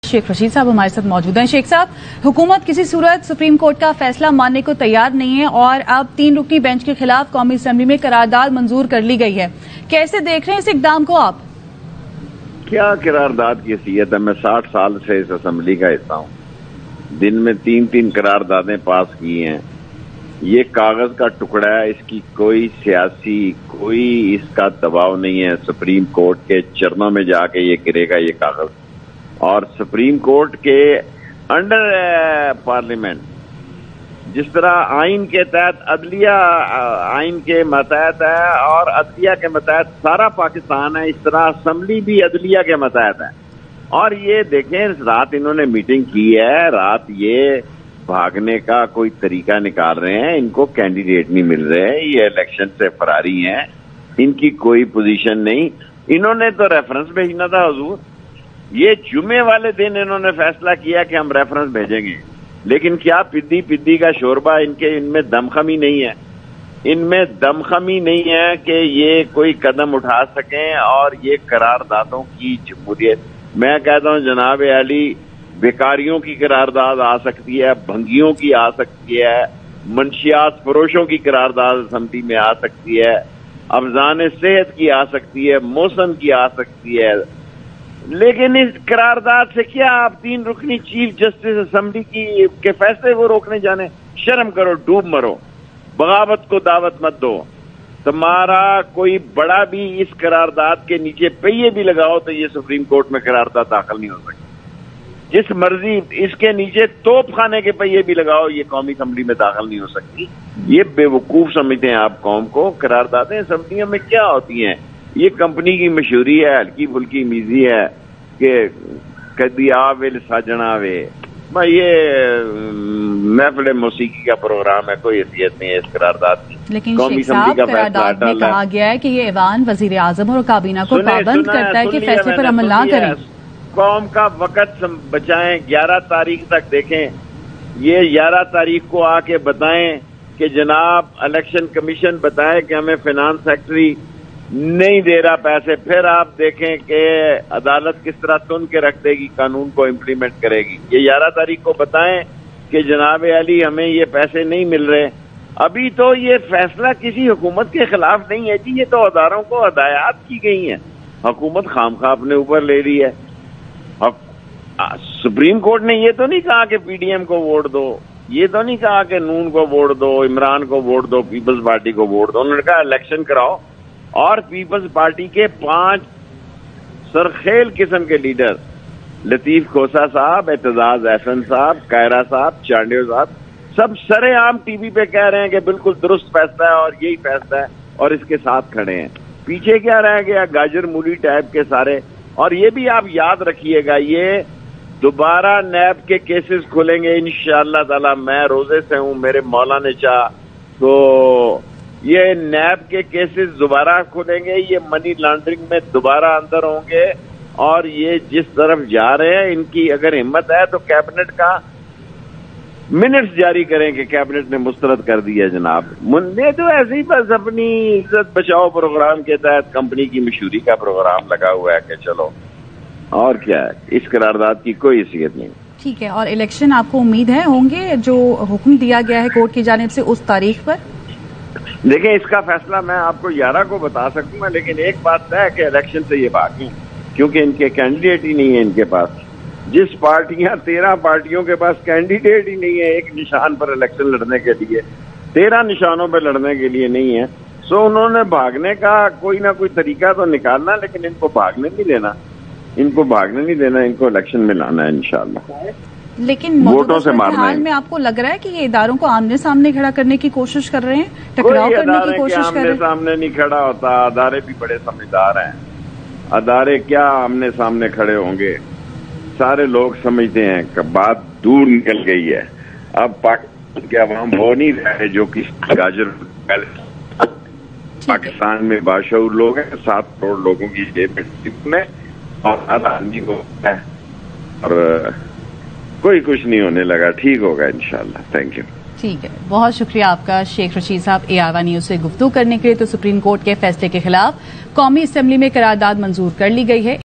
शेख रशीद साहब हमारे साथ मौजूद हैं। शेख साहब, हुकूमत किसी सूरत सुप्रीम कोर्ट का फैसला मानने को तैयार नहीं है और अब 3 रुकनी बेंच के खिलाफ कौमी असेंबली में करारदाद मंजूर कर ली गई है। कैसे देख रहे हैं इस इकदाम को आप? क्या करारदाद की हैसियत है? मैं 60 साल से इस असेंबली का हिस्सा हूं। दिन में 3-3 करारदादें पास की हैं। ये कागज का टुकड़ा है, इसकी कोई सियासी कोई इसका दबाव नहीं है। सुप्रीम कोर्ट के चरणों में जाके ये गिरेगा ये कागज, और सुप्रीम कोर्ट के अंडर पार्लियामेंट जिस तरह आइन के तहत अदलिया आइन के मतहत है और अदलिया के मतहत सारा पाकिस्तान है, इस तरह असेंबली भी अदलिया के मतहत है। और ये देखें, रात इन्होंने मीटिंग की है, रात ये भागने का कोई तरीका निकाल रहे हैं। इनको कैंडिडेट नहीं मिल रहे, ये इलेक्शन से फरारी हैं, इनकी कोई पोजीशन नहीं। इन्होंने तो रेफरेंस भेजना था हुजूर। ये जुमे वाले दिन इन्होंने फैसला किया कि हम रेफरेंस भेजेंगे, लेकिन क्या पिद्दी का शोरबा इनमें दमखमी नहीं है। इनमें दमखमी नहीं है कि ये कोई कदम उठा सकें और ये करारदादों की जमहूरियत। मैं कहता हूं जनाब अली, बेकारियों की करारदाद आ सकती है, भंगियों की आ सकती है, मंशियात फरोशों की करारदाद असेंबली में आ सकती है, अफजान सेहत की आ सकती है, मौसम की आ सकती है। लेकिन इस करारदाद से क्या आप 3 रुकनी चीफ जस्टिस असेंबली के फैसले को रोकने जाने? शर्म करो, डूब मरो, बगावत को दावत मत दो। तुम्हारा कोई बड़ा भी इस करारदाद के नीचे पहिए भी लगाओ तो ये सुप्रीम कोर्ट में करारदाद दाखिल नहीं हो सकती। जिस मर्जी इसके नीचे तोप खाने के पहिए भी लगाओ, ये कौमी असेंबली में दाखिल नहीं हो सकती। ये बेवकूफ समझते हैं आप कौम को। करारदादें असेंबलियों में क्या होती हैं? ये कंपनी की मशहूरी है, हल्की फुल्की मीजी है कि कदी आवे साजना वे। ये महफिल मौसीकी का प्रोग्राम है, कोई हैसियत नहीं है इस करारदाद की। लेकिन शेख साहब, करारदाद में कहा गया है कि ये ऐवान वजीर आजम और काबीना को पाबंद करता है कि फैसले पर अमल ना करें। कौम का वक्त बचाएं। 11 तारीख तक देखें, ये 11 तारीख को आके बताएं कि जनाब इलेक्शन कमीशन बताए कि हमें फाइनेंस सेक्रेटरी नहीं दे रहा पैसे। फिर आप देखें कि अदालत किस तरह तुन के रख देगी, कानून को इम्प्लीमेंट करेगी। ये 11 तारीख को बताएं कि जनाब अली हमें ये पैसे नहीं मिल रहे। अभी तो ये फैसला किसी हुकूमत के खिलाफ नहीं है जी, ये तो अदारों को हदायत की गई है। हुकूमत खामखा अपने ऊपर ले रही है। सुप्रीम कोर्ट ने ये तो नहीं कहा कि पीडीएम को वोट दो, ये तो नहीं कहा कि नून को वोट दो, इमरान को वोट दो, पीपल्स पार्टी को वोट दो। उन्होंने कहा इलेक्शन कराओ और पीपल्स पार्टी के 5 सरखेल किस्म के लीडर, लतीफ खोसा साहब, एतजाज अहसन साहब, कायरा साहब, चांडियो साहब, सब सरेआम टीवी पे कह रहे हैं कि बिल्कुल दुरुस्त फैसला है और यही फैसला है और इसके साथ खड़े हैं। पीछे क्या रह गया? गाजर मूली टाइप के सारे। और ये भी आप याद रखिएगा, ये दोबारा नैब के केसेस खुलेंगे इंशाअल्लाह ताला। मैं रोजे से हूं, मेरे मौला ने चाह तो ये नैब के केसेस दोबारा खुलेंगे, ये मनी लॉन्ड्रिंग में दोबारा अंदर होंगे। और ये जिस तरफ जा रहे हैं, इनकी अगर हिम्मत है तो कैबिनेट का मिनट्स जारी करें कि कैबिनेट ने मुस्तरद कर दिया जनाब। मुन्ने तो ऐसे ही बस अपनी इज्जत बचाओ प्रोग्राम के तहत कंपनी की मशहूरी का प्रोग्राम लगा हुआ है कि चलो, और क्या है। इस करारदाद की कोई हैसियत नहीं। ठीक है। और इलेक्शन आपको उम्मीद है होंगे जो हुक्म दिया गया है कोर्ट की जानिब से उस तारीख पर? देखिए, इसका फैसला मैं आपको 11 को बता सकूंगा, लेकिन एक बात तय है कि इलेक्शन से ये भागें, क्योंकि इनके कैंडिडेट ही नहीं है। इनके पास जिस पार्टियां 13 पार्टियों के पास कैंडिडेट ही नहीं है एक निशान पर इलेक्शन लड़ने के लिए, 13 निशानों पर लड़ने के लिए नहीं है। सो उन्होंने भागने का कोई ना कोई तरीका तो निकालना, लेकिन इनको भागने नहीं देना, इनको भागने नहीं देना, इनको इलेक्शन में लाना है इंशाअल्लाह। लेकिन वोटों से मारना है। में आपको लग रहा है कि ये इदारों को आमने सामने खड़ा करने की कोशिश कर रहे हैं, टकराव करने की कोशिश कर रहे हैं? आमने सामने नहीं खड़ा होता। अदारे भी बड़े समझदार हैं। अदारे क्या आमने सामने खड़े होंगे? सारे लोग समझते हैं कि बात दूर निकल गई है। अब पाकिस्तान के अवाम वो नहीं रहे जो कि गाजर पाकिस्तान में बाशऊर लोग हैं। 7 करोड़ लोगों की जेब में और हर आदमी को है, और कोई कुछ नहीं होने लगा। ठीक होगा इंशाल्लाह। Thank you. ठीक है, बहुत शुक्रिया आपका शेख रशीद साहब AR1 न्यूज से गुफ्तगू करने के लिए। तो सुप्रीम कोर्ट के फैसले के खिलाफ कौमी असेंबली में करारदाद मंजूर कर ली गई है।